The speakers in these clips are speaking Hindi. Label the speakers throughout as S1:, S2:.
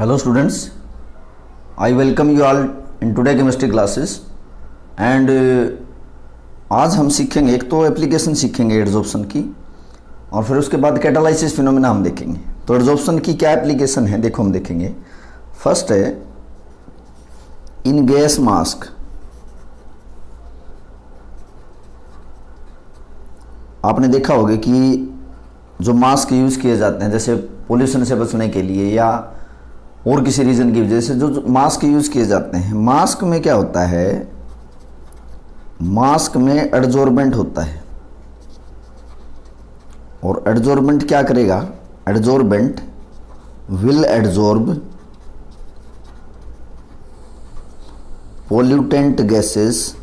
S1: Hello students, I welcome you all in today chemistry classes and आज हम सीखेंगे एक तो एप्लीकेशन सीखेंगे एडजॉर्प्शन की और फिर उसके बाद कैटालाइसिस फिनोमेना हम देखेंगे। तो एडजॉर्प्शन की क्या एप्लीकेशन है देखो हम देखेंगे। फर्स्ट है इन गैस मास्क। आपने देखा होगा कि जो मास्क यूज़ किए जाते हैं जैसे पोल्यूशन से बचने के लिए या और किसी रीज़न की वजह से जो मास्क यूज़ किए जाते हैं, मास्क में क्या होता है, मास्क में एडजॉर्बेंट होता है और एडजॉर्बेंट क्या करेगा, adsorbent will adsorb pollutant gases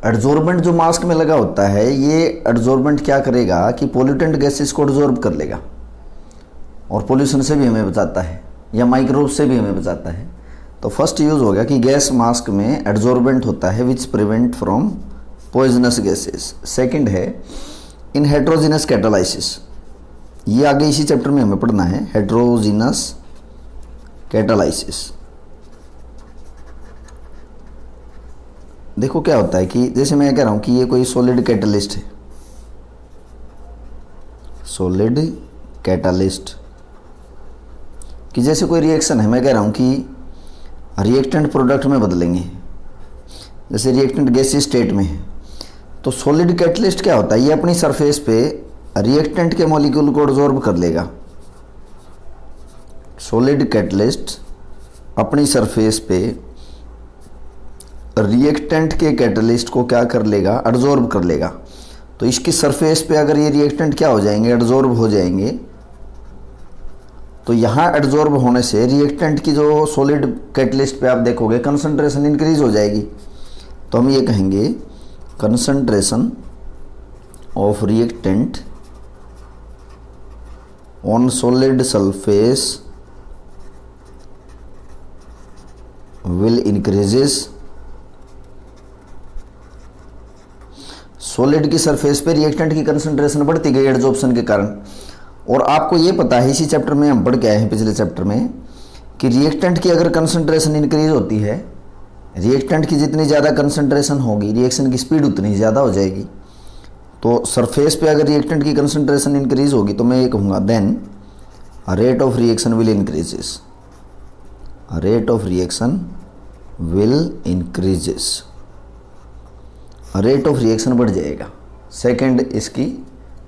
S1: adsorbent जो मास्क में लगा होता है ये एडजॉर्बेंट क्या करेगा कि पोल्यूटेंट गैसेस को एडजॉर्ब कर लेगा और पोल्यूशन से भी हमें बचाता है या माइक्रोब से भी हमें बचाता है। तो फर्स्ट यूज़ हो गया कि गैस मास्क में एडजॉर्बेंट होता है which prevent from poisonous gases. Second है इन हेट्रोजीनस कैटालाइसिस, ये आगे इसी चैप्टर में हमें पढ़ना है, हेट्रोजीनस कैटालाइसिस। देखो क्या होता है कि जैसे मैं कह रहा हूँ कि ये कोई सॉलिड कैटलिस्ट है, सॉलिड कैटलिस्ट कि जैसे कोई रिएक्शन है, मैं कह रहा हूँ कि रिएक्टेंट प्रोडक्ट में बदलेंगे, जैसे रिएक्टेंट गैसीय स्टेट में है। तो सॉलिड कैटलिस्ट क्या होता है, ये अपनी सरफेस पे रिएक्टेंट के मॉलिक्यूल को एब्जॉर्ब कर लेगा। सॉलिड कैटलिस्ट अपनी सरफेस पे रिएक्टेंट के कैटलिस्ट को क्या कर लेगा, एब्जॉर्ब कर लेगा। तो इसकी सरफेस पे अगर ये रिएक्टेंट क्या हो जाएंगे, एब्जॉर्ब हो जाएंगे, तो यहाँ एब्जॉर्ब होने से रिएक्टेंट की जो सॉलिड कैटलिस्ट पे आप देखोगे कंसंट्रेशन इंक्रीज हो जाएगी। तो हम ये कहेंगे concentration of reactant on solid surface will increases. Solid की सरफेस पे रिएक्टेंट की कंसंट्रेशन बढ़ती गई एडजॉर्प्शन के कारण। और आपको ये पता है, इसी चैप्टर में हम पढ़ के आए हैं पिछले चैप्टर में, कि रिएक्टेंट की अगर कंसंट्रेशन इंक्रीज होती है, रिएक्टेंट की जितनी ज़्यादा कंसंट्रेशन होगी रिएक्शन की स्पीड उतनी ज़्यादा हो जाएगी। तो सरफेस पे अगर रिएक्टेंट की कंसंट्रेशन इंक्रीज होगी तो मैं ये कहूँगा then rate of reaction will increases, rate of reaction will increases, rate of reaction बढ़ जाएगा। सेकंड इसकी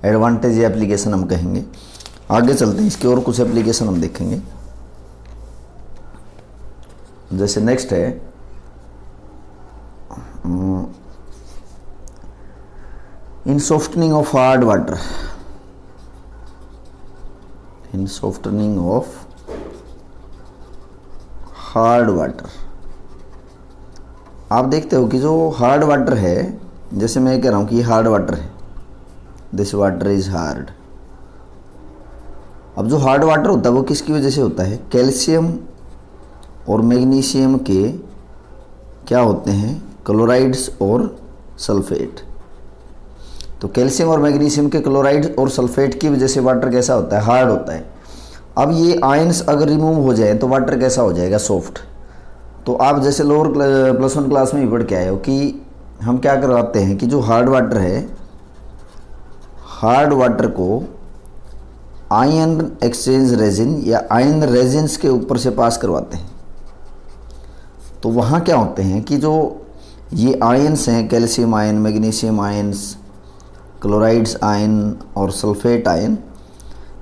S1: एडवांटेज या एप्लीकेशन हम कहेंगे। आगे चलते हैं, इसकी और कुछ एप्लीकेशन हम देखेंगे। जैसे नेक्स्ट है in softening of hard water, in softening of hard water. आप देखते हो कि जो हार्ड वाटर है, जैसे मैं कह रहा हूँ कि ये हार्ड वाटर है, दिस वाटर इज हार्ड। अब जो हार्ड वाटर होता है वो किसकी वजह से होता है, कैल्शियम और मैग्नीशियम के क्या होते हैं, क्लोराइड्स और सल्फेट। तो कैल्शियम और मैग्नीशियम के क्लोराइड और सल्फेट की वजह से वाटर कैसा होता है, हार्ड होता है। अब ये आयंस अगर रिमूव हो जाए तो वाटर कैसा हो जाएगा, सॉफ्ट। तो आप जैसे लोअर प्लस वन क्लास में भी पढ़ के आए हो कि हम क्या करवाते हैं कि जो हार्ड वाटर है, हार्ड वाटर को आयन एक्सचेंज रेजिन या आयन रेजिन्स के ऊपर से पास करवाते हैं। तो वहाँ क्या होते हैं कि जो ये आयन्स हैं, calcium ion, magnesium ions, chlorides ion और सल्फेट आयन,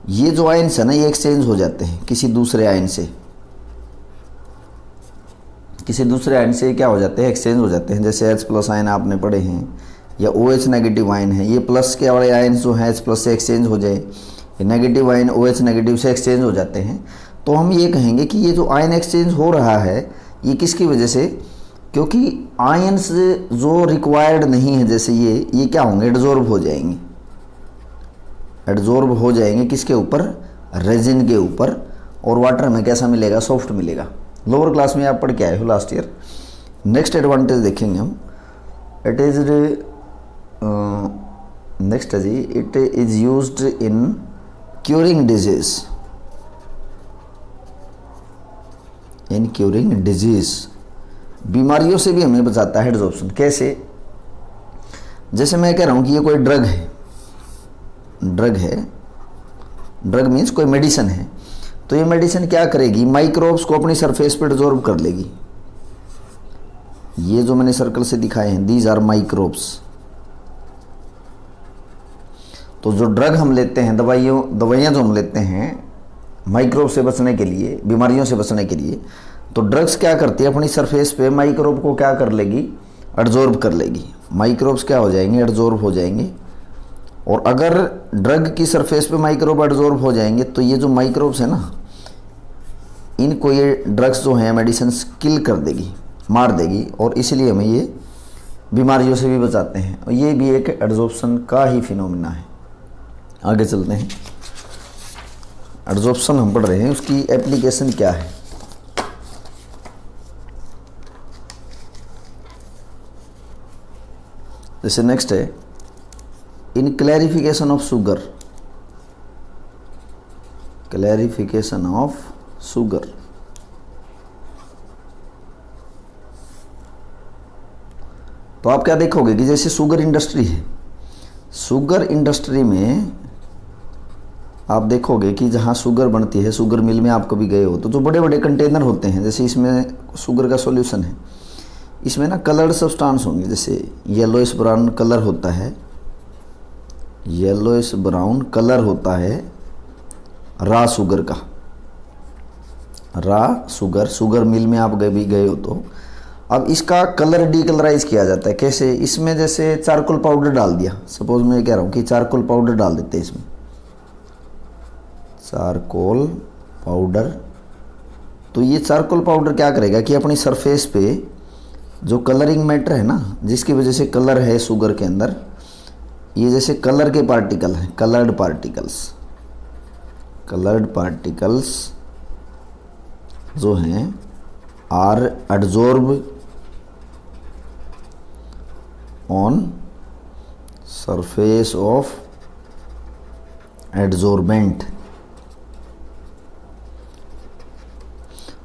S1: ये जो आयन्स है ना ये एक्सचेंज हो जाते हैं किसी दूसरे आयन से, किसी दूसरे आयन से क्या हो जाते हैं, एक्सचेंज हो जाते हैं। जैसे H+ आयन आपने पढ़े हैं या OH नेगेटिव आयन है, ये प्लस के वाले आयन जो हैं H+ से एक्सचेंज हो जाए, ये नेगेटिव आयन OH नेगेटिव से एक्सचेंज हो जाते हैं। तो हम ये कहेंगे कि ये जो आयन एक्सचेंज हो रहा है ये किसकी वजह से, क्योंकि आयन्स जो रिक्वायर्ड नहीं है जैसे ये क्या होंगे, एडजॉर्ब हो जाएंगे, एडजॉर्ब हो जाएंगे किसके ऊपर, रेजिन के ऊपर, और वाटर में कैसा मिलेगा, सॉफ्ट मिलेगा। लोअर क्लास में आप पढ़ के आए हो लास्ट ईयर। नेक्स्ट एडवांटेज देखेंगे हम, इट इज नेक्स्ट है जी, it is used in curing disease, in curing disease, बीमारियों से भी हमें बचाता है एड्जॉर्प्शन। कैसे? जैसे मैं कह रहा हूं कि ये कोई ड्रग है, ड्रग मीन्स कोई मेडिसिन है, तो ये मेडिसिन क्या करेगी, माइक्रोब्स को अपनी सरफेस पर एब्जॉर्ब कर लेगी। ये जो मैंने सर्कल से दिखाए हैं, दीज आर माइक्रोब्स। तो जो ड्रग हम लेते हैं, दवाइयाँ जो हम लेते हैं माइक्रोब से बचने के लिए, बीमारियों से बचने के लिए, तो ड्रग्स क्या करती है, अपनी सरफेस पे माइक्रोब को क्या कर लेगी, एब्जॉर्ब कर लेगी। माइक्रोब्स क्या हो जाएंगे, एब्जॉर्ब हो जाएंगे। और अगर ड्रग की सरफेस पे माइक्रोब एब्जॉर्ब हो जाएंगे तो ये जो माइक्रोब्स है ना, इनको ये ड्रग्स जो हैं मेडिसिन किल कर देगी, मार देगी, और इसलिए हमें ये बीमारियों से भी बचाते हैं। और ये भी एक एड्जॉर्प्शन का ही फिनोमिना है। आगे चलते हैं, एड्जॉर्प्शन हम पढ़ रहे हैं, उसकी एप्लीकेशन क्या है। जैसे नेक्स्ट है, in clarification of sugar, clarification of sugar. तो आप क्या देखोगे कि जैसे शुगर इंडस्ट्री है, शुगर इंडस्ट्री में आप देखोगे कि जहाँ शुगर बनती है, शुगर मिल में आप कभी गए हो तो जो बड़े बड़े कंटेनर होते हैं, जैसे इसमें शुगर का सॉल्यूशन है, इसमें ना कलर्ड सब्सटेंस होंगे, जैसे येलोइश ब्राउन कलर होता है, येलोइश ब्राउन कलर होता है रा शुगर का, रा शुगर मिल में आप भी गए हो तो। अब इसका कलर डीकलराइज किया जाता है। कैसे? इसमें जैसे चारकोल पाउडर डाल दिया, सपोज मैं कह रहा हूँ कि चारकोल पाउडर डाल देते हैं इसमें, चारकोल पाउडर। तो ये चारकोल पाउडर क्या करेगा कि अपनी सरफेस पे जो कलरिंग मैटर है ना, जिसकी वजह से कलर है शुगर के अंदर, ये जैसे कलर के पार्टिकल हैं, कलर्ड पार्टिकल्स जो हैं are adsorb on surface of adsorbent.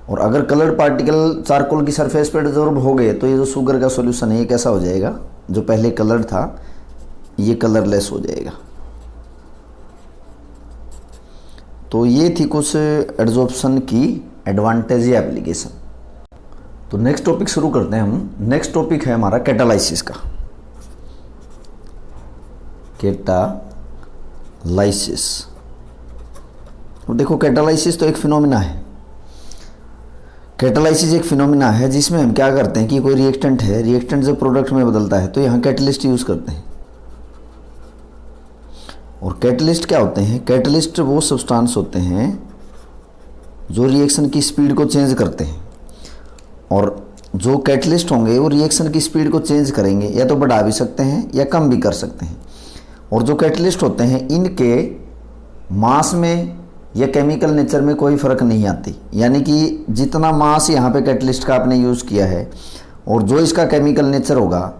S1: और अगर कलर्ड पार्टिकल चारकोल की सरफेस पर एड्जॉर्ब हो गए तो ये जो शुगर का सॉल्यूशन है ये कैसा हो जाएगा, जो पहले कलर था ये कलरलेस हो जाएगा। तो ये थी कुछ एड्जॉर्प्शन की एडवांटेज या एप्लीकेशन। तो नेक्स्ट टॉपिक शुरू करते हैं हम। नेक्स्ट टॉपिक है हमारा कैटालाइसिस का। कैटालाइसिस, देखो कैटालाइसिस तो एक फिनोमिना है। कैटालाइसिस एक फिनोमिना है जिसमें हम क्या करते हैं कि कोई रिएक्टेंट है, रिएक्टेंट जब प्रोडक्ट में बदलता है तो यहाँ कैटलिस्ट यूज़ करते हैं। और कैटलिस्ट क्या होते हैं? कैटलिस्ट वो सब्सटेंस होते हैं जो रिएक्शन की स्पीड को चेंज करते हैं। और जो कैटलिस्ट होंगे वो रिएक्शन की स्पीड को चेंज करेंगे, या तो बढ़ा भी सकते हैं या कम भी कर सकते हैं। और जो कैटलिस्ट होते हैं इनके मास में या केमिकल नेचर में कोई फ़र्क नहीं आती, यानी कि जितना मास यहाँ पे कैटलिस्ट का आपने यूज़ किया है और जो इसका केमिकल नेचर होगा,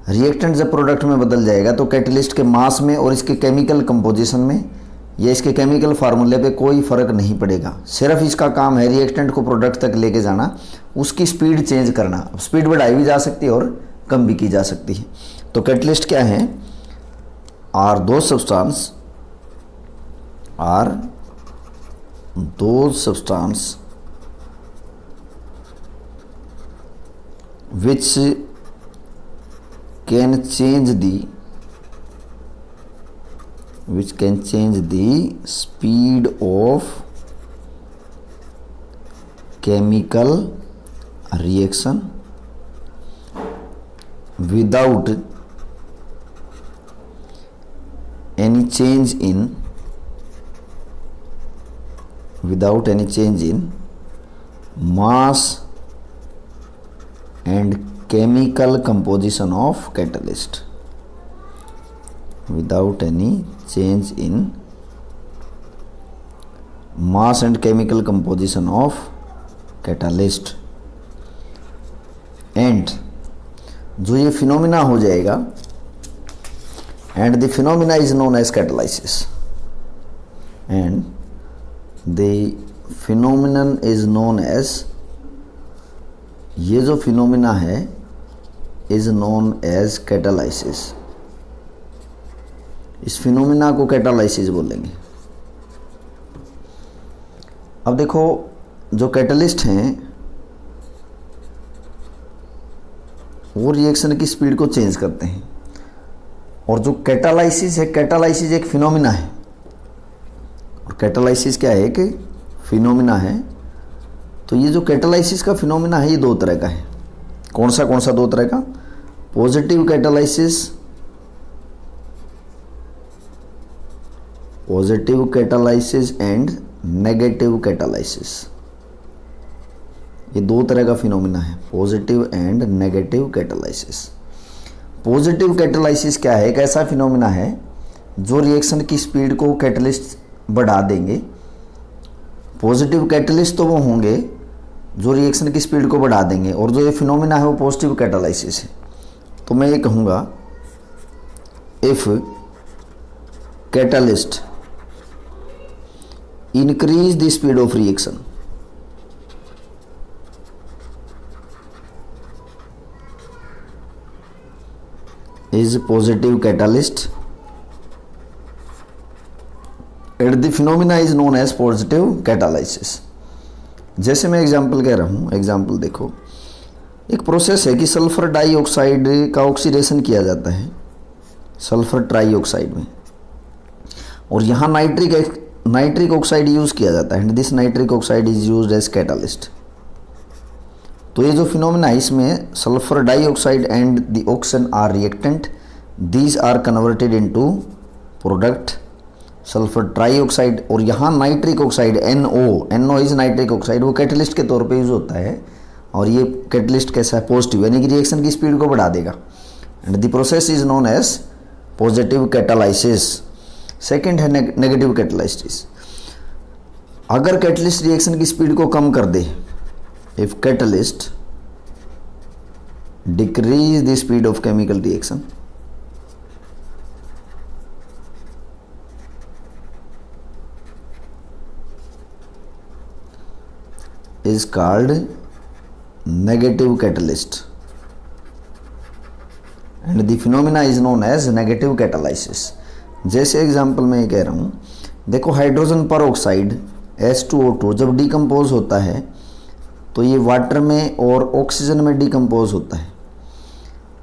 S1: रिएक्टेंट जब प्रोडक्ट में बदल जाएगा तो कैटलिस्ट के मास में और इसके केमिकल कंपोजिशन में या इसके केमिकल फार्मूले पे कोई फ़र्क नहीं पड़ेगा। सिर्फ इसका काम है रिएक्टेंट को प्रोडक्ट तक लेके जाना, उसकी स्पीड चेंज करना। स्पीड बढ़ाई भी जा सकती है और कम भी की जा सकती है। तो कैटलिस्ट क्या है? Are those substance which can change the speed of chemical reaction without any change in mass and chemical composition of catalyst. Without any change in mass and chemical composition of catalyst. And जो ये फिनोमिना हो जाएगा, and the phenomena is known as catalysis, and the phenomenon is known as, ये जो फिनोमिना है is known as catalysis, इस फिनोमिना को कैटालाइसिस बोलेंगे। अब देखो जो कैटलिस्ट हैं वो रिएक्शन की स्पीड को चेंज करते हैं, और जो कैटालाइसिस है, कैटालाइसिस एक फिनोमिना है, और कैटालाइसिस क्या है कि फिनोमिना है। तो ये जो कैटालाइसिस का फिनोमिना है ये दो तरह का है। कौन सा दो तरह का? Positive catalysis, positive catalysis and negative catalysis, ये दो तरह का फिनोमिना है, positive and negative catalysis. Positive catalysis क्या है? एक ऐसा फिनोमिना है जो रिएक्शन की स्पीड को कैटलिस्ट बढ़ा देंगे। पॉजिटिव कैटलिस्ट तो वो होंगे जो रिएक्शन की स्पीड को बढ़ा देंगे, और जो ये फिनोमिना है वो पॉजिटिव कैटालाइसिस है। तो मैं ये कहूँगा if catalyst increase the speed of reaction, is positive catalyst and the phenomena is known as positive catalysis। जैसे मैं एग्जाम्पल कह रहा हूँ, एग्जाम्पल देखो, एक प्रोसेस है कि सल्फर डाइऑक्साइड का ऑक्सीडेशन किया जाता है सल्फर ट्राइऑक्साइड में, और यहाँ नाइट्रिक ऑक्साइड यूज किया जाता है, and this nitric oxide is used as catalyst. तो ये जो फिनोमेना है इसमें sulphur dioxide and the oxygen are reactant, these are converted into product sulphur trioxide, और यहाँ nitric oxide NO is nitric oxide, वो कैटलिस्ट के तौर पे यूज होता है, और ये कैटलिस्ट कैसा है? पॉजिटिव, यानी कि रिएक्शन की स्पीड को बढ़ा देगा, and the process is known as positive catalysis. Second है नेगेटिव कैटालाइसिस। अगर कैटलिस्ट रिएक्शन की स्पीड को कम कर दे, if catalyst decrease the speed of chemical reaction, is called negative catalyst, and the phenomena is known as negative catalysis. जैसे एग्जाम्पल मैं ये कह रहा हूँ, देखो हाइड्रोजन पर ऑक्साइड H2O2 जब डिकम्पोज होता है तो ये वाटर में और ऑक्सीजन में डिकम्पोज होता है।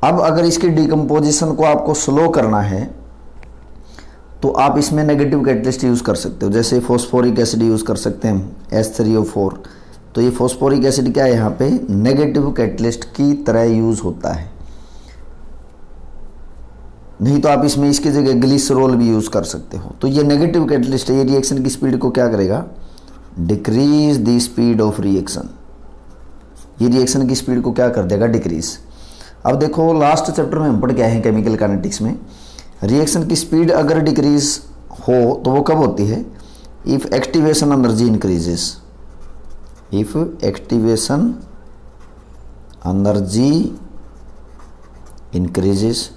S1: अब अगर इसकी डिकम्पोजिशन को आपको स्लो करना है तो आप इसमें नेगेटिव कैटलिस्ट यूज़ कर सकते हो, जैसे फॉस्फोरिक एसिड यूज़ कर सकते हैं H3O4। तो ये फॉस्फोरिक एसिड क्या है? यहाँ पे नेगेटिव कैटलिस्ट की तरह यूज़ होता है। नहीं तो आप इसमें इसकी जगह ग्लिसरॉल भी यूज़ कर सकते हो। तो ये नेगेटिव कैटलिस्ट है, ये रिएक्शन की स्पीड को क्या करेगा? Decrease the speed of reaction, ये रिएक्शन की स्पीड को क्या कर देगा? डिक्रीज। अब देखो लास्ट चैप्टर में हम पढ़ के आए हैं केमिकल काइनेटिक्स में, रिएक्शन की स्पीड अगर डिक्रीज हो तो वो कब होती है? If activation energy increases, if activation energy increases.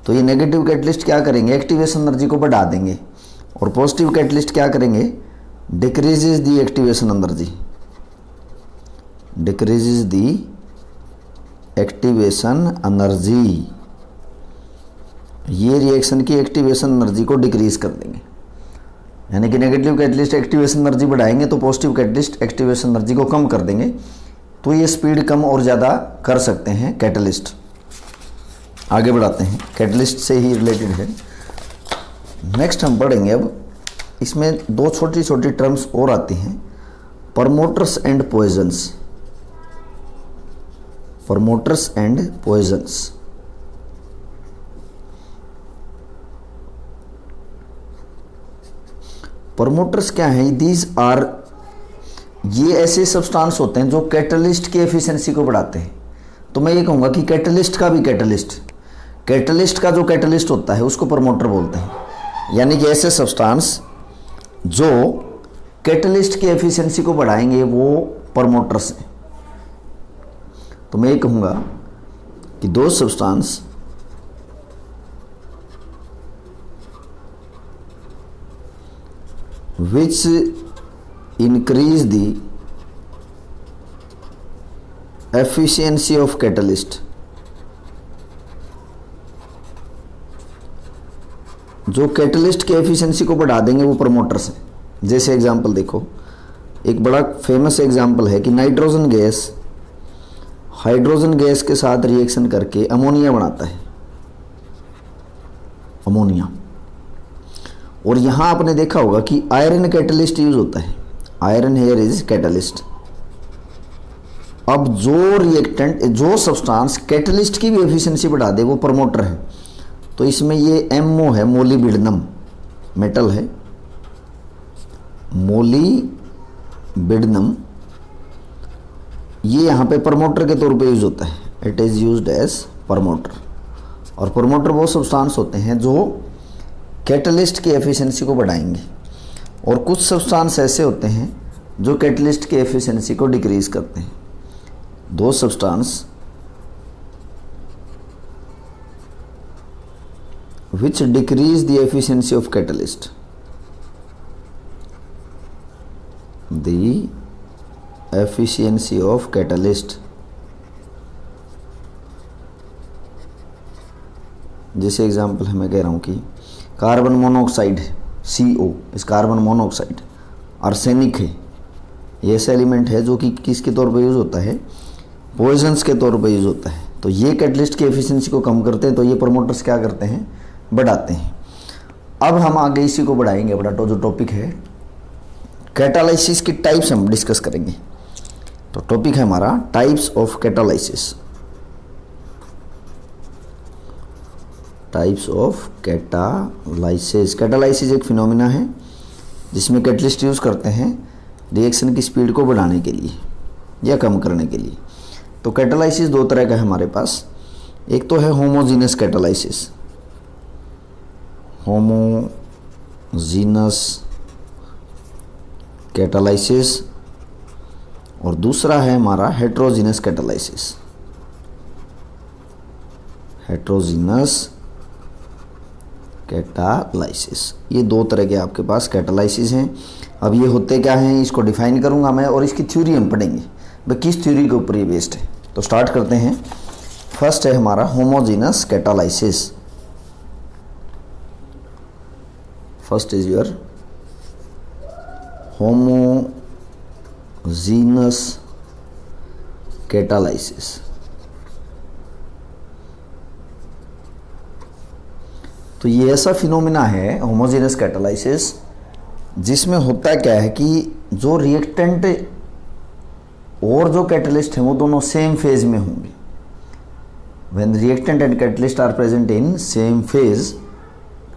S1: तो ये नेगेटिव कैटलिस्ट क्या करेंगे? एक्टिवेशन एनर्जी को बढ़ा देंगे, और पॉजिटिव कैटलिस्ट क्या करेंगे? डिक्रीजेस दी एक्टिवेशन एनर्जी, डिक्रीजेस दी एक्टिवेशन एनर्जी, ये रिएक्शन की एक्टिवेशन एनर्जी को डिक्रीज कर देंगे। यानी कि नेगेटिव कैटलिस्ट एक्टिवेशन एनर्जी बढ़ाएंगे तो पॉजिटिव कैटलिस्ट एक्टिवेशन एनर्जी को कम कर देंगे, तो ये स्पीड कम और ज़्यादा कर सकते हैं कैटलिस्ट। आगे बढ़ाते हैं, कैटलिस्ट से ही रिलेटेड है। नेक्स्ट हम पढ़ेंगे अब, इसमें दो छोटी छोटी टर्म्स और आती हैं, promoters and poisons, promoters and poisons. Promoters क्या हैं? दीज आर, ये ऐसे सब्सटेंस होते हैं जो कैटलिस्ट की एफिशिएंसी को बढ़ाते हैं। तो मैं ये कहूँगा कि कैटलिस्ट का भी कैटलिस्ट का जो कैटलिस्ट होता है उसको प्रमोटर बोलते हैं। यानी कि ऐसे सब्सटेंस जो कैटलिस्ट की एफिशिएंसी को बढ़ाएंगे वो प्रमोटर्स हैं। तो मैं ये कहूँगा कि दो substance which increase the efficiency of catalyst, जो कैटलिस्ट की एफिशिएंसी को बढ़ा देंगे वो प्रमोटर्स हैं। जैसे एग्जांपल देखो, एक बड़ा फेमस एग्जांपल है कि नाइट्रोजन गैस हाइड्रोजन गैस के साथ रिएक्शन करके अमोनिया बनाता है, अमोनिया। और यहाँ आपने देखा होगा कि आयरन कैटलिस्ट यूज होता है, आयरन हेयर इज कैटलिस्ट। अब जो रिएक्टेंट, जो सब्सटेंस कैटलिस्ट की भी एफिशिएंसी बढ़ा दे वो प्रमोटर है। तो इसमें ये एमओ है, मोलिबिडेनम मेटल है, मोलिबिडेनम, ये यहाँ पे प्रमोटर के तौर पे यूज होता है। It is used as promoter. और प्रमोटर वो सब्सटेंस होते हैं जो कैटलिस्ट की एफिशिएंसी को बढ़ाएंगे, और कुछ सब्सटेंस ऐसे होते हैं जो कैटलिस्ट की एफिशिएंसी को डिक्रीज करते हैं। दो substance which decrease the efficiency of catalyst, the efficiency of catalyst। जैसे एग्जांपल है, मैं कह रहा हूँ कि कार्बन मोनोऑक्साइड है, CO, इस कार्बन मोनोऑक्साइड आर्सेनिक है, ये ऐसा एलिमेंट है जो कि किसके तौर पे यूज़ होता है, पॉइजन्स के तौर पे यूज़ होता है। तो ये कैटलिस्ट की एफिशिएंसी को कम करते हैं, तो ये प्रमोटर्स क्या करते हैं, बढ़ाते हैं। अब हम आगे इसी को बढ़ाएंगे, अपना जो टॉपिक है कैटालाइसिस की टाइप्स हम डिस्कस करेंगे। तो टॉपिक है हमारा types of catalysis, types of catalysis. Catalysis एक फिनोमिना है जिसमें कैटलिस्ट यूज करते हैं रिएक्शन की स्पीड को बढ़ाने के लिए या कम करने के लिए। तो कैटालाइसिस दो तरह का है हमारे पास, एक तो है होमोजीनस कैटालाइसिस, होमोजीनस कैटालाइसिस, और दूसरा है हमारा हेट्रोजीनस कैटालाइसिस, हेट्रोजीनस कैटालाइसिस। ये दो तरह के आपके पास कैटालाइसिस हैं। अब ये होते क्या हैं इसको डिफाइन करूंगा मैं, और इसकी थ्योरी हम पढ़ेंगे, भाई किस थ्योरी के ऊपर ये बेस्ड है। तो स्टार्ट करते हैं। फर्स्ट है हमारा homogeneous catalysis. First is your homogeneous catalysis. तो ये ऐसा फिनोमिना है होमोजीनस कैटालाइसिस जिसमें होता क्या है कि जो रिएक्टेंट और जो कैटलिस्ट हैं वो दोनों सेम फेज में होंगे। When reactant and catalyst are present in same phase,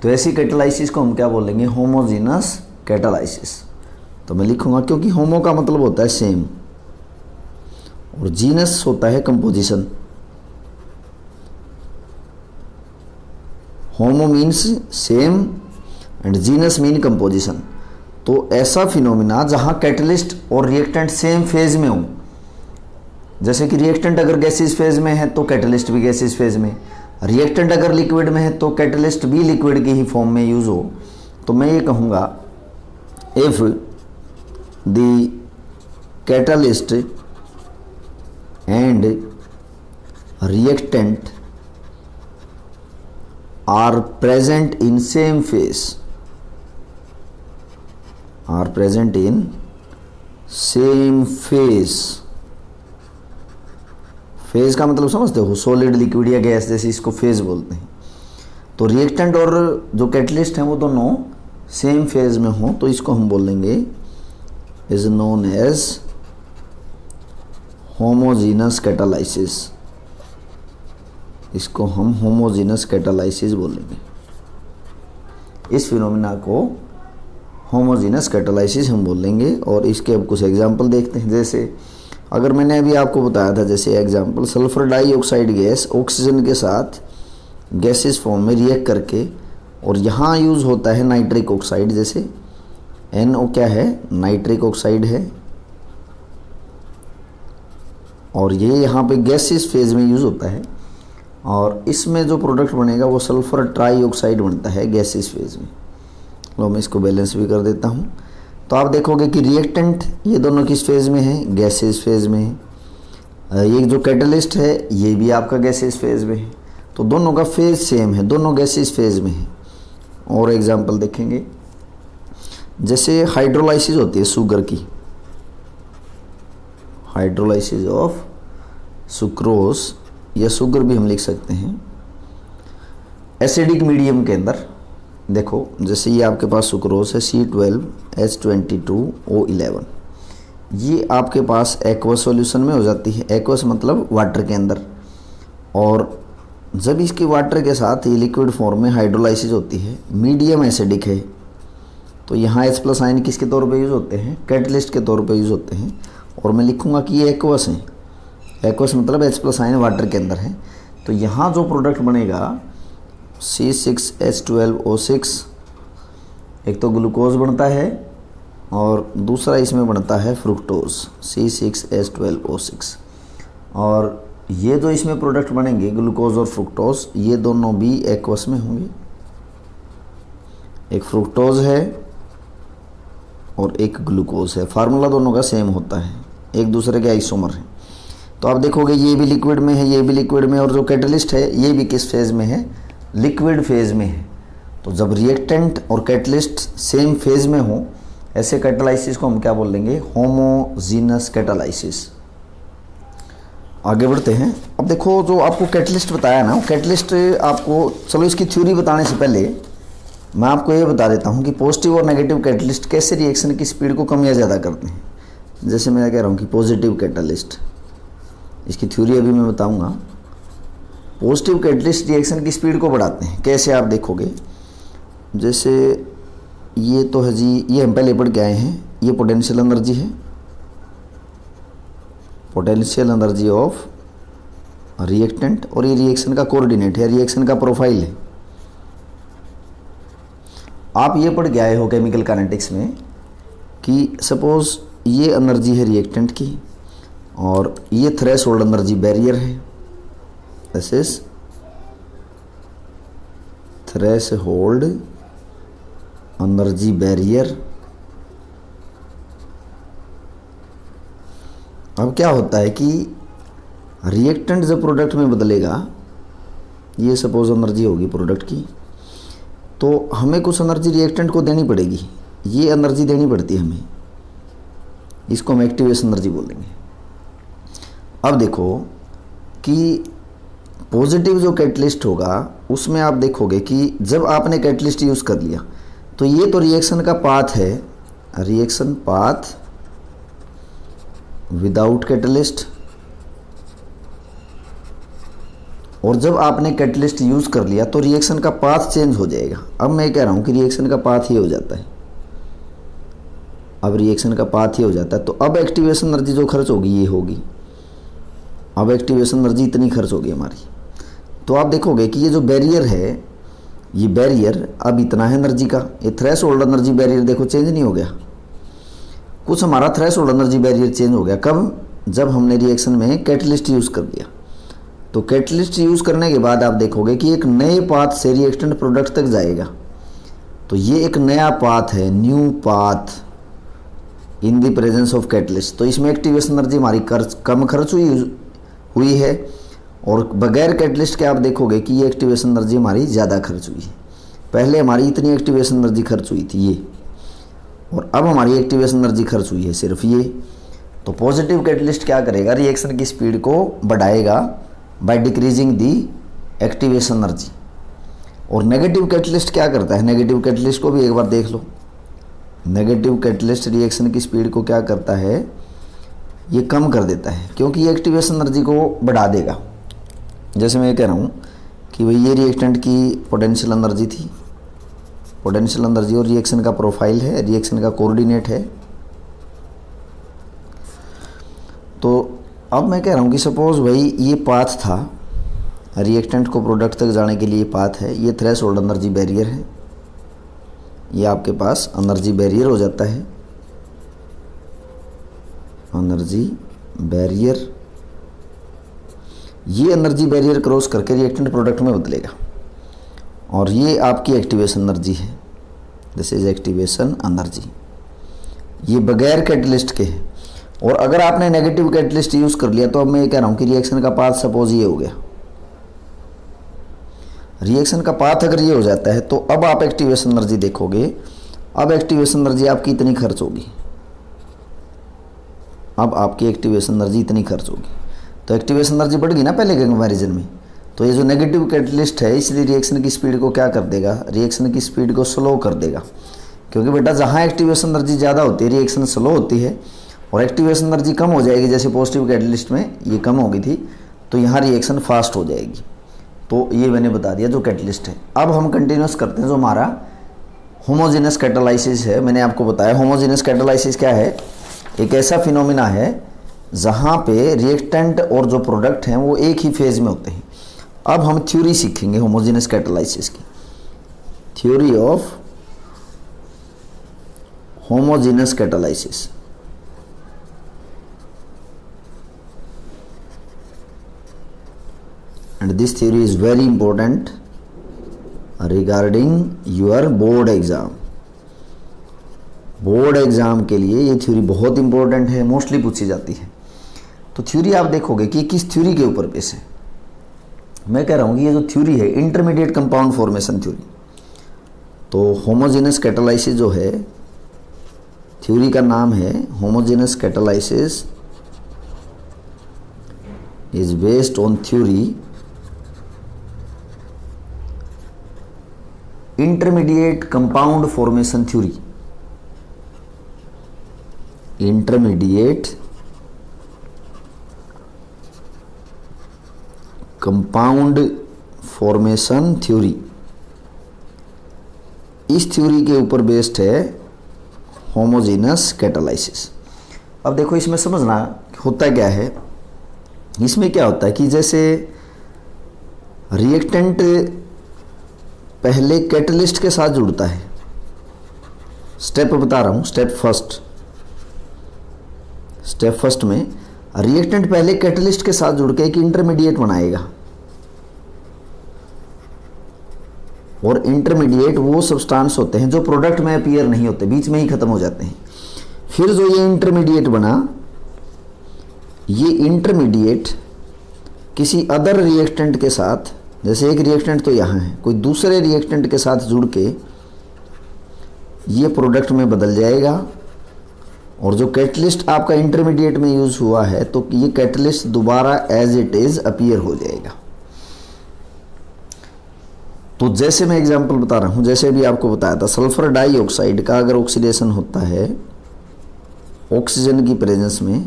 S1: तो ऐसी कैटालाइसिस को हम क्या बोलेंगे, होमोजीनस कैटालाइसिस। तो मैं लिखूंगा, क्योंकि होमो का मतलब होता है सेम और जीनस होता है composition. Homo means same and genus mean composition. तो ऐसा फिनोमिना जहां कैटलिस्ट और रिएक्टेंट सेम फेज में हो, जैसे कि रिएक्टेंट अगर गैसिस फेज में है तो कैटलिस्ट भी गैसिस फेज में, रिएक्टेंट अगर लिक्विड में है तो कैटलिस्ट भी लिक्विड की ही फॉर्म में यूज हो, तो मैं ये कहूँगा if the catalyst and reactant are present in same phase, are present in same phase. Phase का मतलब समझते हो, सॉलिड लिक्विड या गैस, जैसे इसको फेज बोलते हैं। तो रिएक्टेंट और जो कैटलिस्ट हैं वो दोनों सेम फेज में हो, तो इसको हम बोलेंगे is known as homogeneous catalysis. इसको हम होमोजीनस कैटालाइसिस बोलेंगे। इस फिनोमिना को होमोजीनस कैटालाइसिस हम बोलेंगे। और इसके अब कुछ एग्जांपल देखते हैं। जैसे अगर मैंने अभी आपको बताया था, जैसे example sulphur dioxide gas oxygen के साथ गैसेस फॉर्म में रिएक्ट करके, और यहाँ यूज़ होता है नाइट्रिक ऑक्साइड, जैसे NO क्या है, नाइट्रिक ऑक्साइड है, और ये यहाँ पे गैसेस फेज में यूज़ होता है। और इसमें जो प्रोडक्ट बनेगा वो सल्फर ट्राइऑक्साइड बनता है गैसेस फेज में। लो मैं इसको बैलेंस भी कर देता हूँ। तो आप देखोगे कि रिएक्टेंट ये दोनों किस फेज में है, गैसेस फेज में है। ये जो कैटलिस्ट है ये भी आपका गैसेस फेज में है। तो दोनों का फेज सेम है, दोनों गैसेस फेज में है। और एग्जांपल देखेंगे, जैसे हाइड्रोलाइसिस होती है शुगर की, हाइड्रोलाइसिस ऑफ सुक्रोज या शुगर भी हम लिख सकते हैं एसिडिक मीडियम के अंदर। देखो जैसे ये आपके पास सुक्रोज है C12H22O11, ये आपके पास एक्वस सॉल्यूशन में हो जाती है। एक्वस मतलब वाटर के अंदर। और जब इसकी वाटर के साथ ये लिक्विड फॉर्म में हाइड्रोलाइसिस होती है, मीडियम एसिडिक है, तो यहाँ H+ आयन किसके तौर पे यूज़ होते हैं, कैटलिस्ट के तौर पे यूज़ होते हैं। और मैं लिखूँगा कि ये एक्वस है। एक्वस मतलब H+ आयन वाटर के अंदर है। तो यहाँ जो प्रोडक्ट बनेगा C6H12O6, एक तो ग्लूकोज बनता है और दूसरा इसमें बनता है फ्रुक्टोज C6H12O6। और ये जो इसमें प्रोडक्ट बनेंगे ग्लूकोज और फ्रुक्टोज, ये दोनों भी एक्वस में होंगे। एक फ्रुक्टोज है और एक ग्लूकोज है। फार्मूला दोनों का सेम होता है, एक दूसरे के आइसोमर हैं। तो आप देखोगे ये भी लिक्विड में है, ये भी लिक्विड में, और जो कैटलिस्ट है ये भी किस फेज में है, लिक्विड फेज में है। तो जब रिएक्टेंट और कैटलिस्ट सेम फेज में हो, ऐसे कैटालाइसिस को हम क्या बोल लेंगे, होमोजीनस कैटालाइसिस। आगे बढ़ते हैं। अब देखो जो आपको कैटलिस्ट बताया ना, कैटलिस्ट आपको, चलो इसकी थ्योरी बताने से पहले मैं आपको ये बता देता हूँ कि पॉजिटिव और नेगेटिव कैटलिस्ट कैसे रिएक्शन की स्पीड को कम या ज़्यादा करते हैं। जैसे मैं कह रहा हूँ कि पॉजिटिव कैटलिस्ट, इसकी थ्योरी अभी मैं बताऊँगा। पॉजिटिव कैटलिस्ट रिएक्शन की स्पीड को बढ़ाते हैं। कैसे आप देखोगे, जैसे ये तो है जी, ये हम पहले पढ़ के आए हैं, ये पोटेंशियल एनर्जी है, पोटेंशियल एनर्जी ऑफ रिएक्टेंट, और ये रिएक्शन का कोऑर्डिनेट है, रिएक्शन का प्रोफाइल है। आप ये पढ़ के आए हो केमिकल काइनेटिक्स में कि सपोज ये एनर्जी है रिएक्टेंट की और ये थ्रेशोल्ड एनर्जी बैरियर है। This is threshold energy barrier. अब क्या होता है कि रिएक्टेंट जब प्रोडक्ट में बदलेगा, ये सपोज एनर्जी होगी प्रोडक्ट की, तो हमें कुछ एनर्जी रिएक्टेंट को देनी पड़ेगी। ये एनर्जी देनी पड़ती है हमें, इसको हम एक्टिवेशन एनर्जी बोल देंगे। अब देखो कि पॉजिटिव जो कैटलिस्ट होगा उसमें आप देखोगे कि जब आपने कैटलिस्ट यूज़ कर लिया, तो ये तो रिएक्शन का पाथ है, रिएक्शन पाथ विदाउट कैटलिस्ट। और जब आपने कैटलिस्ट यूज़ कर लिया तो रिएक्शन का पाथ चेंज हो जाएगा। अब मैं कह रहा हूँ कि रिएक्शन का पाथ ही हो जाता है, अब रिएक्शन का पाथ ही हो जाता है। तो अब एक्टिवेशन एनर्जी जो खर्च होगी ये होगी, अब एक्टिवेशन एनर्जी इतनी खर्च होगी हमारी। तो आप देखोगे कि ये जो बैरियर है, ये बैरियर अब इतना है एनर्जी का। ये थ्रेशोल्ड एनर्जी बैरियर देखो चेंज नहीं हो गया, कुछ हमारा थ्रेशोल्ड एनर्जी बैरियर चेंज हो गया। कब? जब हमने रिएक्शन में कैटलिस्ट यूज़ कर दिया। तो कैटलिस्ट यूज़ करने के बाद आप देखोगे कि एक नए पाथ से रिएक्टेंट प्रोडक्ट तक जाएगा। तो ये एक नया पाथ है, new path in the presence of catalyst. तो इसमें एक्टिवेशन एनर्जी हमारी कम खर्च हुई है, और बगैर कैटलिस्ट के आप देखोगे कि ये एक्टिवेशन एनर्जी हमारी ज़्यादा खर्च हुई है। पहले हमारी इतनी एक्टिवेशन एनर्जी खर्च हुई थी ये, और अब हमारी एक्टिवेशन एनर्जी खर्च हुई है सिर्फ ये। तो पॉजिटिव कैटलिस्ट क्या करेगा, रिएक्शन की स्पीड को बढ़ाएगा by decreasing the activation energy. और नेगेटिव कैटलिस्ट क्या करता है, नेगेटिव कैटलिस्ट को भी एक बार देख लो। नेगेटिव कैटलिस्ट रिएक्शन की स्पीड को क्या करता है, ये कम कर देता है, क्योंकि ये एक्टिवेशन एनर्जी को बढ़ा देगा। जैसे मैं कह रहा हूँ कि भाई ये रिएक्टेंट की पोटेंशियल एनर्जी थी, पोटेंशियल एनर्जी और रिएक्शन का प्रोफाइल है, रिएक्शन का कोऑर्डिनेट है। तो अब मैं कह रहा हूँ कि सपोज भाई ये पाथ था, रिएक्टेंट को प्रोडक्ट तक जाने के लिए पाथ है, ये थ्रेशोल्ड एनर्जी बैरियर है, ये आपके पास एनर्जी बैरियर हो जाता है, एनर्जी बैरियर। ये एनर्जी बैरियर क्रॉस करके रिएक्टेंट प्रोडक्ट में बदलेगा, और ये आपकी एक्टिवेशन एनर्जी है। This is activation energy. ये बगैर कैटलिस्ट के है। और अगर आपने नेगेटिव कैटलिस्ट यूज कर लिया तो अब मैं ये कह रहा हूं कि रिएक्शन का पाथ सपोज ये हो गया, रिएक्शन का पाथ अगर ये हो जाता है तो अब आप एक्टिवेशन एनर्जी देखोगे। अब एक्टिवेशन एनर्जी आपकी इतनी खर्च होगी, अब आपकी एक्टिवेशन एनर्जी इतनी खर्च होगी। तो एक्टिवेशन एनर्जी बढ़ गई ना पहले के कंपैरिजन में। तो ये जो नेगेटिव कैटलिस्ट है इसलिए रिएक्शन की स्पीड को क्या कर देगा, रिएक्शन की स्पीड को स्लो कर देगा। क्योंकि बेटा जहाँ एक्टिवेशन एनर्जी ज़्यादा होती है रिएक्शन स्लो होती है, और एक्टिवेशन एनर्जी कम हो जाएगी, जैसे पॉजिटिव कैटलिस्ट में ये कम हो गई थी तो यहाँ रिएक्शन फास्ट हो जाएगी। तो ये मैंने बता दिया जो कैटलिस्ट है। अब हम कंटिन्यूस करते हैं जो हमारा होमोजेनस कैटालाइसिस है। मैंने आपको बताया होमोजेनस कैटालाइसिस क्या है, एक ऐसा फिनोमिना है जहाँ पे रिएक्टेंट और जो प्रोडक्ट हैं वो एक ही फेज में होते हैं। अब हम थ्योरी सीखेंगे होमोजेनस कैटालाइसिस की, theory of homogeneous catalysis. And this theory is very important regarding your board exam। Board exam के लिए ये थ्योरी बहुत इंपॉर्टेंट है, मोस्टली पूछी जाती है। तो थ्योरी आप देखोगे कि किस थ्योरी के ऊपर बेस है। मैं कह रहा हूँ कि ये जो थ्योरी है इंटरमीडिएट कंपाउंड फॉर्मेशन थ्योरी। तो होमोजेनस कैटालाइसिस जो है, थ्योरी का नाम है homogeneous catalysis is based on theory intermediate compound formation theory. Intermediate compound formation theory, इस थ्योरी के ऊपर बेस्ड है होमोजेनस कैटालाइसिस। अब देखो इसमें समझना होता क्या है। इसमें क्या होता है कि जैसे रिएक्टेंट पहले कैटलिस्ट के साथ जुड़ता है, स्टेप बता रहा हूं, स्टेप फर्स्ट में रिएक्टेंट पहले कैटलिस्ट के साथ जुड़ के एक इंटरमीडिएट बनाएगा, और इंटरमीडिएट वो सब्सटेंस होते हैं जो प्रोडक्ट में अपीयर नहीं होते, बीच में ही खत्म हो जाते हैं। फिर जो ये इंटरमीडिएट बना, ये इंटरमीडिएट किसी अदर रिएक्टेंट के साथ, जैसे एक रिएक्टेंट तो यहाँ है, कोई दूसरे रिएक्टेंट के साथ जुड़ के ये प्रोडक्ट में बदल जाएगा, और जो कैटलिस्ट आपका इंटरमीडिएट में यूज हुआ है तो ये कैटलिस्ट दोबारा एज इट इज अपीयर हो जाएगा। तो जैसे मैं एग्जांपल बता रहा हूँ, जैसे भी आपको बताया था, सल्फर डाइऑक्साइड का अगर ऑक्सीडेशन होता है ऑक्सीजन की प्रेजेंस में,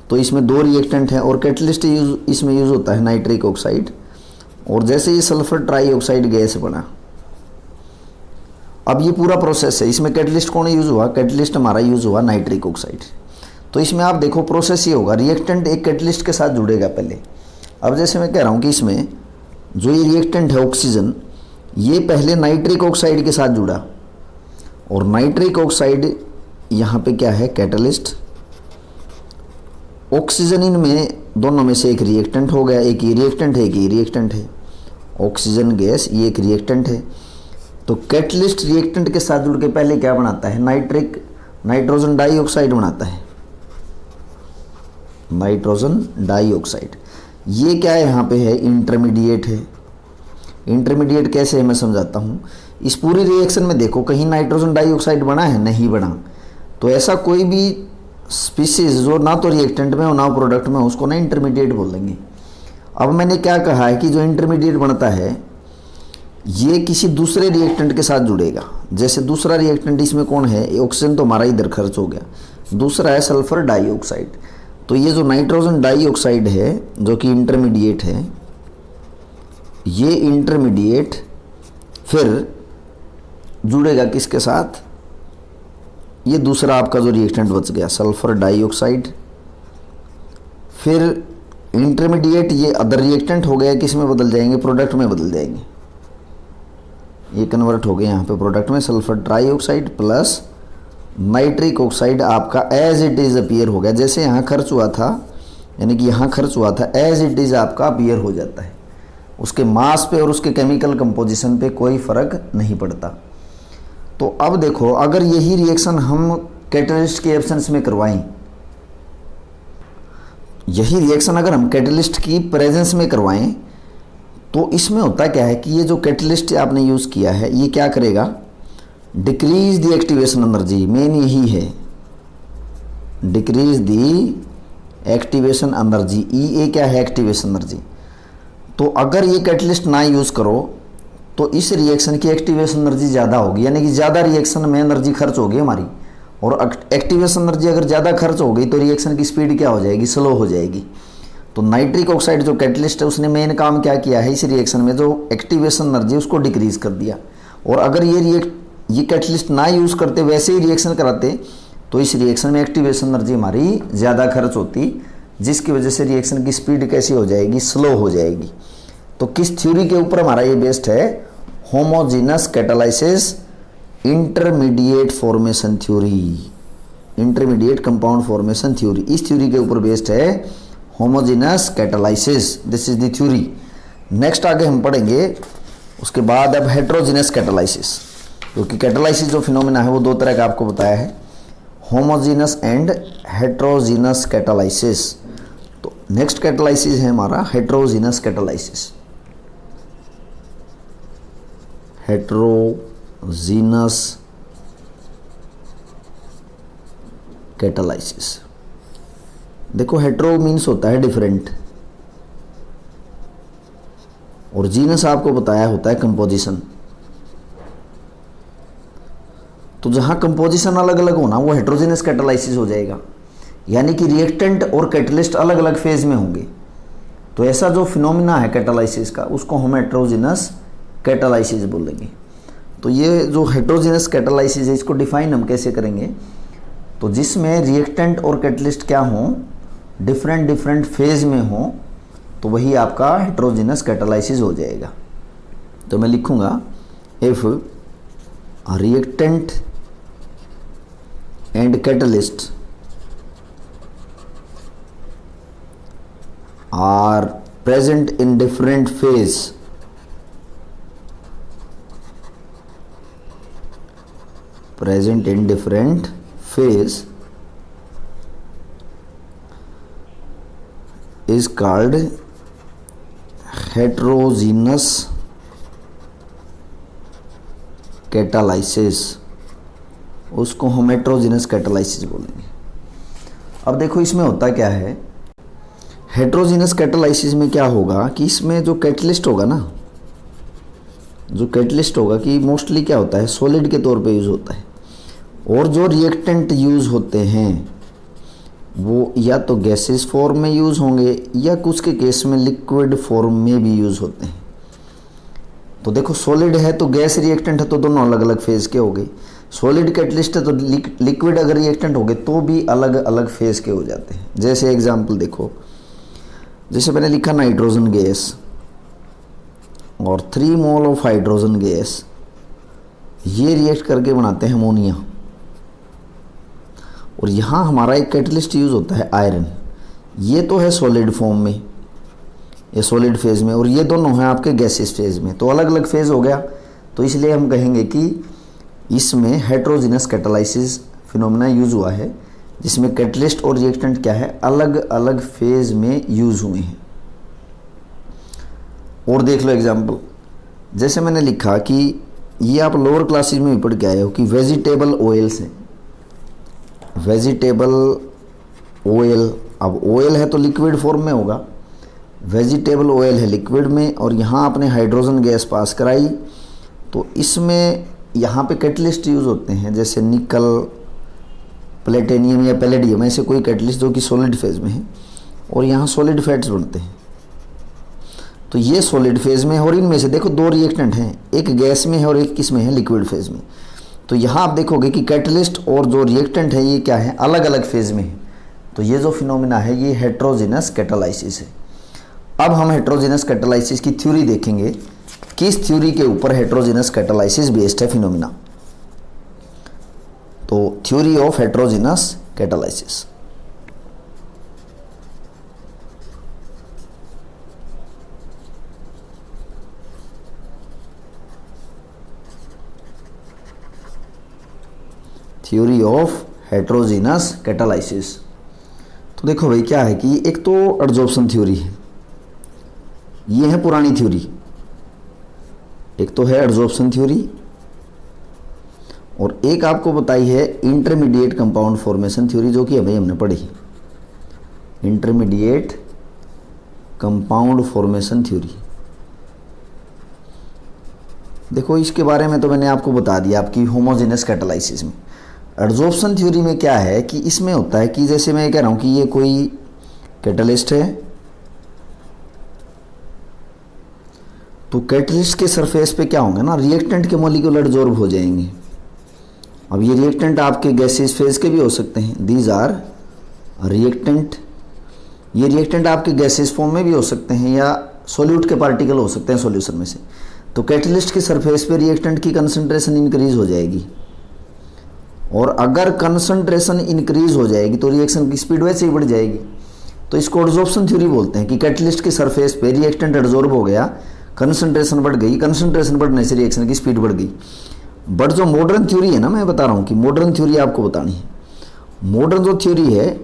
S1: तो इसमें दो रिएक्टेंट हैं और कैटलिस्ट इसमें यूज होता है नाइट्रिक ऑक्साइड। और जैसे ये सल्फर ट्राइऑक्साइड गैस बना, अब ये पूरा प्रोसेस है, इसमें कैटलिस्ट कौन यूज हुआ, कैटलिस्ट हमारा यूज हुआ नाइट्रिक ऑक्साइड। तो इसमें आप देखो प्रोसेस ये होगा, रिएक्टेंट एक कैटलिस्ट के साथ जुड़ेगा पहले। अब जैसे मैं कह रहा हूँ कि इसमें जो ये रिएक्टेंट है ऑक्सीजन, ये पहले नाइट्रिक ऑक्साइड के साथ जुड़ा, और नाइट्रिक ऑक्साइड यहाँ पे क्या है, कैटलिस्ट। ऑक्सीजन इनमें दोनों में से एक रिएक्टेंट हो गया, एक ये रिएक्टेंट है, एक ये रिएक्टेंट है। ऑक्सीजन गैस ये एक रिएक्टेंट है। तो कैटलिस्ट रिएक्टेंट के साथ जुड़ के पहले क्या बनाता है, नाइट्रोजन डाइऑक्साइड बनाता है, नाइट्रोजन डाइऑक्साइड। ये क्या है, यहाँ पे है इंटरमीडिएट है। इंटरमीडिएट कैसे है मैं समझाता हूँ। इस पूरी रिएक्शन में देखो कहीं नाइट्रोजन डाइऑक्साइड बना है, नहीं बना। तो ऐसा कोई भी स्पीसीज जो ना तो रिएक्टेंट में हो ना प्रोडक्ट में, उसको ना इंटरमीडिएट बोल देंगे। अब मैंने क्या कहा है कि जो इंटरमीडिएट बनता है ये किसी दूसरे रिएक्टेंट के साथ जुड़ेगा। जैसे दूसरा रिएक्टेंट इसमें कौन है, ऑक्सीजन तो हमारा इधर खर्च हो गया, दूसरा है सल्फर डाइऑक्साइड। तो ये जो नाइट्रोजन डाइऑक्साइड है जो कि इंटरमीडिएट है, ये इंटरमीडिएट फिर जुड़ेगा किसके साथ, ये दूसरा आपका जो रिएक्टेंट बच गया सल्फर डाइऑक्साइड। फिर इंटरमीडिएट ये अदर रिएक्टेंट हो गया, किस में बदल जाएंगे, प्रोडक्ट में बदल जाएंगे। ये कन्वर्ट हो गया यहाँ पे प्रोडक्ट में, sulphur trioxide plus nitric oxide आपका एज इट इज अपीयर हो गया। जैसे यहाँ खर्च हुआ था, यानी कि यहाँ खर्च हुआ था, एज इट इज आपका अपीयर हो जाता है। उसके मास पे और उसके केमिकल कंपोजिशन पे कोई फर्क नहीं पड़ता। तो अब देखो, अगर यही रिएक्शन हम कैटलिस्ट के एब्सेंस में करवाएं, यही रिएक्शन अगर हम कैटलिस्ट की प्रेजेंस में करवाएं, तो इसमें होता क्या है कि ये जो कैटलिस्ट आपने यूज़ किया है ये क्या करेगा, decrease the activation energy, main यही है, डिक्रीज द एक्टिवेशन एनर्जी। ई ए क्या है, एक्टिवेशन एनर्जी। तो अगर ये कैटलिस्ट ना यूज़ करो तो इस रिएक्शन की एक्टिवेशन एनर्जी ज़्यादा होगी, यानी कि ज़्यादा रिएक्शन में एनर्जी खर्च होगी हमारी, और एक्टिवेशन एनर्जी अगर ज़्यादा खर्च हो गई तो रिएक्शन की स्पीड क्या हो जाएगी, स्लो हो जाएगी। तो नाइट्रिक ऑक्साइड जो कैटलिस्ट है उसने मेन काम क्या किया है, इस रिएक्शन में जो एक्टिवेशन एनर्जी उसको डिक्रीज कर दिया। और अगर ये कैटलिस्ट ना यूज़ करते, वैसे ही रिएक्शन कराते, तो इस रिएक्शन में एक्टिवेशन एनर्जी हमारी ज़्यादा खर्च होती, जिसकी वजह से रिएक्शन की स्पीड कैसी हो जाएगी, स्लो हो जाएगी। तो किस थ्योरी के ऊपर हमारा ये बेस्ड है, homogeneous catalysis intermediate formation theory, intermediate compound formation theory, इस थ्योरी के ऊपर बेस्ड है homogeneous catalysis, this is the theory. Next आगे हम पढ़ेंगे उसके बाद अब हेट्रोजीनस कैटालाइसिस, क्योंकि कैटालाइसिस जो फिनोमेना है वो दो तरह का आपको बताया है, होमोजीनस एंड हेट्रोजीनस कैटालाइसिस। तो नेक्स्ट कैटालाइसिस है हमारा हेट्रोजीनस कैटालाइसिस, हेट्रोजीनस कैटालाइसिस। देखो हेट्रो मीन्स होता है डिफरेंट, और जीनस आपको बताया होता है कंपोजिशन। तो जहां कंपोजिशन अलग अलग होना वो हेट्रोजीनस कैटालाइसिस हो जाएगा, यानी कि रिएक्टेंट और कैटलिस्ट अलग अलग फेज में होंगे। तो ऐसा जो फिनोमिना है कैटालाइसिस का उसको हम हेट्रोजीनस कैटालाइसिस बोलेंगे। तो ये जो हेट्रोजीनस कैटालाइसिस है इसको डिफाइन हम कैसे करेंगे, तो जिसमें रिएक्टेंट और कैटलिस्ट क्या हों, डिफरेंट फेज में हों, तो वही आपका हेट्रोजीनस कैटालाइसिस हो जाएगा। तो मैं लिखूंगा if reactant and catalyst are present in different phase, present in different phase is called heterogeneous catalysis, उसको हम हेट्रोजीनस कैटालाइसिस बोलेंगे। अब देखो इसमें होता क्या है, हेट्रोजीनस कैटालाइसिस में क्या होगा कि इसमें जो कैटलिस्ट होगा ना, जो कैटलिस्ट होगा कि मोस्टली क्या होता है, सॉलिड के तौर पे यूज़ होता है, और जो रिएक्टेंट यूज़ होते हैं वो या तो गैसेस फॉर्म में यूज़ होंगे या कुछ के केस में लिक्विड फॉर्म में भी यूज़ होते हैं। तो देखो सॉलिड है तो गैस रिएक्टेंट है तो दोनों अलग अलग फेज़ के हो गए, सॉलिड कैटलिस्ट है तो लिक्विड अगर रिएक्टेंट हो गए तो भी अलग अलग फेज़ के हो जाते हैं। जैसे एग्जाम्पल देखो, जैसे मैंने लिखा नाइट्रोजन गैस और 3 मोल ऑफ हाइड्रोजन गैस, ये रिएक्ट करके बनाते हैं अमोनिया, और यहाँ हमारा एक कैटलिस्ट यूज़ होता है आयरन, ये तो है सॉलिड फॉर्म में, ये सॉलिड फेज़ में, और ये दोनों हैं आपके गैसेस फेज़ में, तो अलग अलग फेज़ हो गया। तो इसलिए हम कहेंगे कि इसमें हेट्रोजीनस कैटालाइसिस फिनोमेना यूज़ हुआ है, जिसमें कैटलिस्ट और रिएक्टेंट क्या है, अलग अलग फेज़ में यूज़ हुए हैं। और देख लो एग्जाम्पल, जैसे मैंने लिखा कि ये आप लोअर क्लासेज में भी पढ़ के आए हो कि वेजिटेबल ऑयल्स हैं, वेजिटेबल ऑयल, अब ऑयल है तो लिक्विड फॉर्म में होगा, वेजिटेबल ऑयल है लिक्विड में, और यहाँ आपने हाइड्रोजन गैस पास कराई, तो इसमें यहाँ पे कैटलिस्ट यूज़ होते हैं, जैसे निकल, प्लेटिनियम या पैलेडियम, ऐसे कोई कैटलिस्ट जो कि सॉलिड फेज़ में है, और यहाँ सॉलिड फैट्स बनते हैं। तो ये सॉलिड फेज़ में है, और इनमें से देखो 2 रिएक्टेंट हैं, एक गैस में है और एक किस में है, लिक्विड फेज़ में। तो यहाँ आप देखोगे कि कैटलिस्ट और जो रिएक्टेंट है ये क्या है, अलग अलग फेज़ में है। तो ये जो फिनोमिना है ये हेट्रोजीनस कैटालाइसिस है। अब हम हेट्रोजीनस कैटालाइसिस की थ्योरी देखेंगे, किस थ्योरी के ऊपर हेट्रोजीनस कैटालाइसिस बेस्ड है फिनोमिना। तो theory of heterogeneous catalysis, theory of heterogeneous catalysis. तो देखो भाई क्या है कि एक तो एडजॉर्प्शन थ्योरी है, ये है पुरानी थ्योरी, एक तो है एडजॉर्प्शन थ्योरी और एक आपको बताई है इंटरमीडिएट कंपाउंड फॉर्मेशन थ्योरी, जो कि अभी हमने पढ़ी, इंटरमीडिएट कंपाउंड फॉर्मेशन थ्योरी। देखो इसके बारे में तो मैंने आपको बता दिया आपकी होमोजेनस कैटालाइसिस में। एडजॉर्प्शन थ्योरी में क्या है कि इसमें होता है कि जैसे मैं कह रहा हूं कि ये कोई कैटलिस्ट है, तो कैटलिस्ट के सरफेस पे क्या होंगे ना, रिएक्टेंट के मॉलिक्यूल एडजॉर्ब हो जाएंगे। अब ये रिएक्टेंट आपके गैसेस फेज के भी हो सकते हैं, दीज आर रिएक्टेंट। ये रिएक्टेंट आपके गैसेस फॉर्म में भी हो सकते हैं या सॉल्यूट के पार्टिकल हो सकते हैं सॉल्यूशन में से। तो कैटलिस्ट के सरफेस पे रिएक्टेंट की कंसंट्रेशन इंक्रीज हो जाएगी और अगर कंसंट्रेशन इंक्रीज हो जाएगी तो रिएक्शन की स्पीड वैसे ही बढ़ जाएगी। तो इसको एडजॉर्प्शन थ्योरी बोलते हैं कि कैटलिस्ट के सरफेस पे रिएक्टेंट एडजॉर्ब हो गया, कंसंट्रेशन बढ़ गई, कंसंट्रेशन बढ़ने से रिएक्शन की स्पीड बढ़ गई। बट जो मॉडर्न थ्योरी है ना, मैं बता रहा हूँ कि मॉडर्न थ्योरी आपको बतानी है, मॉडर्न जो थ्योरी है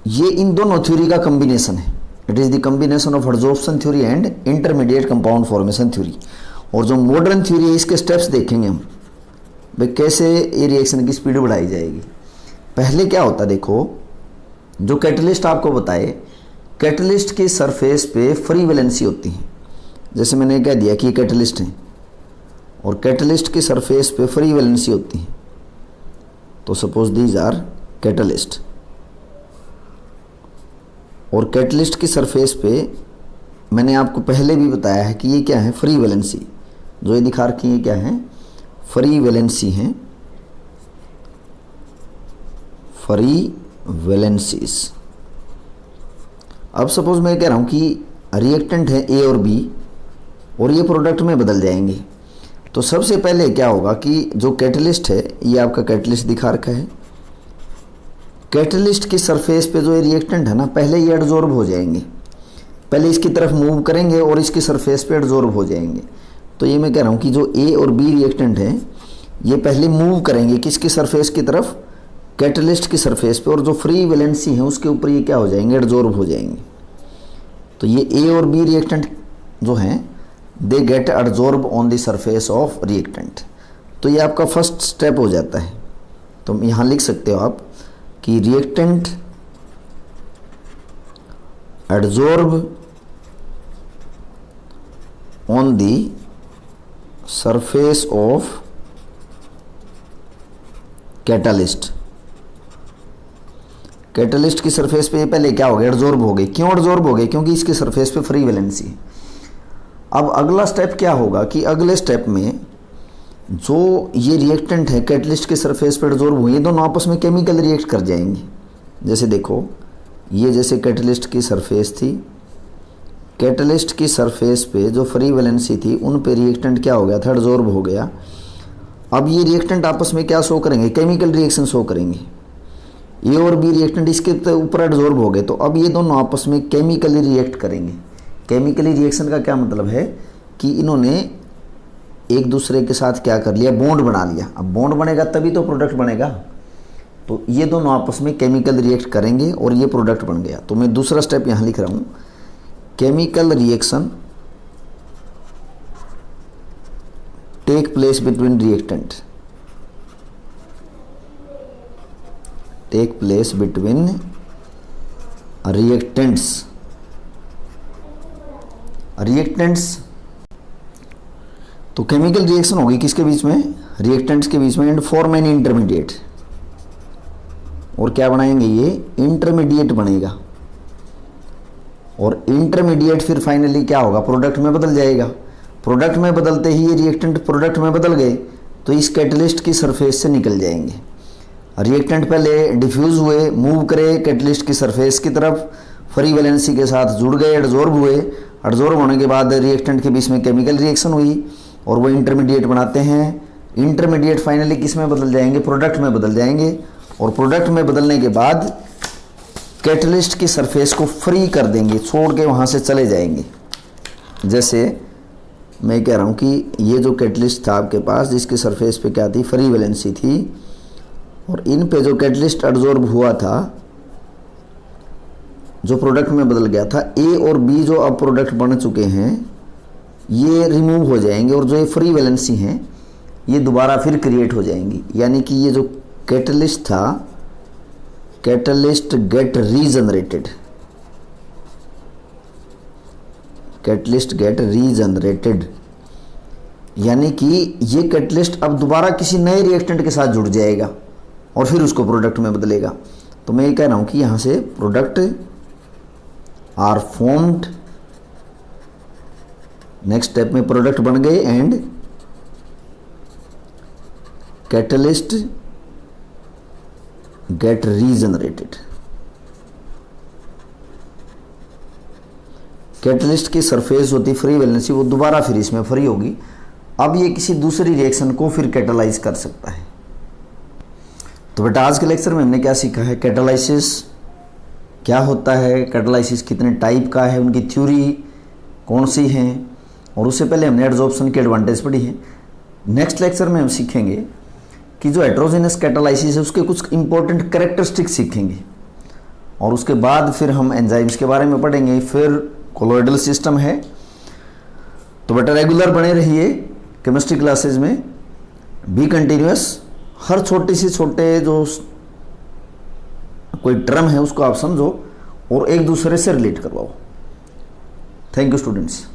S1: ये इन दोनों थ्योरी का कॉम्बिनेशन है। It is the combination of adsorption theory and intermediate compound formation theory. और जो मॉडर्न थ्योरी है इसके स्टेप्स देखेंगे हम भाई कैसे ये रिएक्शन की स्पीड बढ़ाई जाएगी। पहले क्या होता है, देखो जो कैटलिस्ट आपको बताए, कैटलिस्ट के सरफेस पे फ्री वैलेंसी होती है। जैसे मैंने कह दिया कि ये कैटलिस्ट है और कैटलिस्ट के सरफेस पे फ्री वैलेंसी होती है, तो सपोज दीज आर कैटलिस्ट। और कैटलिस्ट की सरफेस पे मैंने आपको पहले भी बताया है कि ये क्या है, फ्री वैलेंसी। जो ये दिखा रखी है क्या है, फ्री वैलेंसी है, फ्री वैलेंसीज। अब सपोज मैं कह रहा हूं कि रिएक्टेंट है ए और बी और ये प्रोडक्ट में बदल जाएंगे। तो सबसे पहले क्या होगा कि जो कैटलिस्ट है, ये आपका कैटलिस्ट दिखा रखा है, कैटलिस्ट की सरफेस पे जो ये रिएक्टेंट है ना, पहले ये एडजॉर्ब हो जाएंगे, पहले इसकी तरफ मूव करेंगे और इसकी सरफेस पे एडजॉर्ब हो जाएंगे। तो ये मैं कह रहा हूँ कि जो ए और बी रिएक्टेंट है ये पहले मूव करेंगे किसकी सरफेस की तरफ, कैटलिस्ट की सरफेस पे, और जो फ्री वैलेंसी है उसके ऊपर ये क्या हो जाएंगे, एडजॉर्ब हो जाएंगे। तो ये ए और बी रिएक्टेंट जो हैं they get adsorb on the surface of reactant. तो ये आपका फर्स्ट स्टेप हो जाता है। तो यहाँ लिख सकते हो आप कि reactant adsorb on the surface of catalyst. Catalyst की सरफेस पे पहले क्या हो गया, एडजॉर्ब हो गए। क्यों एडजॉर्ब हो गए, क्योंकि इसके सरफेस पे फ्री वैलेंसी है। अब अगला स्टेप क्या होगा कि अगले स्टेप में जो ये रिएक्टेंट है कैटलिस्ट के सरफेस पे एडजॉर्ब हुए, ये दोनों आपस में केमिकल रिएक्ट कर जाएंगे। जैसे देखो ये जैसे कैटलिस्ट की सरफेस थी, कैटलिस्ट की सरफेस पे जो फ्री वैलेंसी थी उन पे रिएक्टेंट क्या हो गया था, एडजॉर्ब हो गया। अब ये रिएक्टेंट आपस में क्या शो करेंगे, केमिकल रिएक्शन शो करेंगे। ए और बी रिएक्टेंट इसके ऊपर एडजॉर्ब हो गए, तो अब ये दोनों आपस में केमिकली रिएक्ट करेंगे। केमिकली रिएक्शन का क्या मतलब है कि इन्होंने एक दूसरे के साथ क्या कर लिया, बॉन्ड बना लिया। अब बॉन्ड बनेगा तभी तो प्रोडक्ट बनेगा। तो ये दोनों आपस में केमिकल रिएक्ट करेंगे और ये प्रोडक्ट बन गया। तो मैं दूसरा स्टेप यहाँ लिख रहा हूँ, chemical reaction take place between reactant, take place between reactants. Reactants तो केमिकल रिएक्शन होगी किसके बीच में, रिएक्टेंट्स के बीच में, एंड फॉर्म एन इंटरमीडिएट। और क्या बनाएंगे, ये इंटरमीडिएट बनेगा। और इंटरमीडिएट फिर फाइनली क्या होगा, प्रोडक्ट में बदल जाएगा। प्रोडक्ट में बदलते ही ये रिएक्टेंट प्रोडक्ट में बदल गए तो इस कैटलिस्ट की सरफेस से निकल जाएंगे। रिएक्टेंट पहले डिफ्यूज हुए, मूव करे कैटलिस्ट की सरफेस की तरफ, फ्री वैलेंसी के साथ जुड़ गए, एडजॉर्ब हुए। एडजॉर्ब होने के बाद रिएक्टेंट के बीच में केमिकल रिएक्शन हुई और वो इंटरमीडिएट बनाते हैं। इंटरमीडिएट फाइनली किस में बदल जाएंगे, प्रोडक्ट में बदल जाएंगे। और प्रोडक्ट में बदलने के बाद कैटलिस्ट की सरफेस को फ्री कर देंगे, छोड़ के वहाँ से चले जाएंगे। जैसे मैं कह रहा हूँ कि ये जो कैटलिस्ट था आपके पास जिसकी सरफेस पे क्या थी, फ्री वैलेंसी थी, और इन पे जो कैटलिस्ट एडजॉर्ब हुआ था, जो प्रोडक्ट में बदल गया था, ए और बी जो अब प्रोडक्ट बन चुके हैं ये रिमूव हो जाएंगे और जो ये फ्री वैलेंसी हैं ये दोबारा फिर क्रिएट हो जाएंगी। यानी कि ये जो कैटलिस्ट था, catalyst get regenerated, catalyst get regenerated, यानी कि ये कैटलिस्ट अब दोबारा किसी नए रिएक्टेंट के साथ जुड़ जाएगा और फिर उसको प्रोडक्ट में बदलेगा। तो मैं ये कह रहा हूं कि यहां से product are formed, next step में प्रोडक्ट बन गए and catalyst get regenerated. Catalyst की सरफेस होती फ्री वैलेंसी, वो दोबारा फिर इसमें फ्री होगी। अब ये किसी दूसरी रिएक्शन को फिर कैटालाइज कर सकता है। तो बेटा आज के लेक्चर में हमने क्या सीखा है, कैटालाइसिस क्या होता है, कैटालाइसिस कितने टाइप का है, उनकी थ्योरी कौन सी है, और उससे पहले हमने एडजॉर्प्शन की एडवांटेज पढ़ी है। नेक्स्ट लेक्चर में हम सीखेंगे कि जो हेटेरोजेनस कैटालाइसिस है उसके कुछ इंपॉर्टेंट कैरेक्टरिस्टिक्स सीखेंगे, और उसके बाद फिर हम एंजाइम्स के बारे में पढ़ेंगे, फिर कोलोइडल सिस्टम है। तो बेटा रेगुलर बने रहिए केमिस्ट्री क्लासेज में, बी कंटिन्यूअस, हर छोटे से छोटे जो कोई टर्म है उसको आप समझो और एक दूसरे से रिलेट करवाओ। Thank you students.